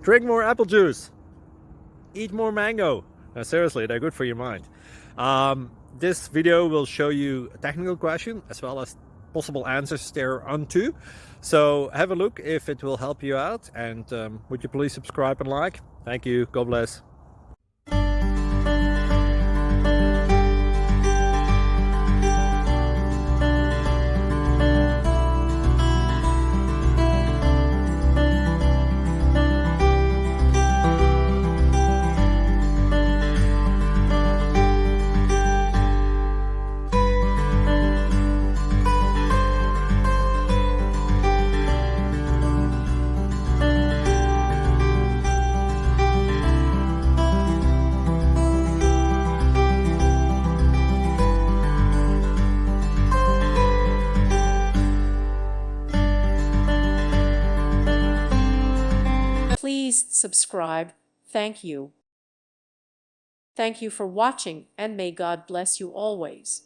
Drink more apple juice. Eat more mango. Seriously, they're good for your mind. This video will show you a technical question as well as possible answers thereunto. So have a look if it will help you out, and would you please subscribe and like? Thank you. God bless. Please subscribe. Thank you. Thank you for watching, and may God bless you always.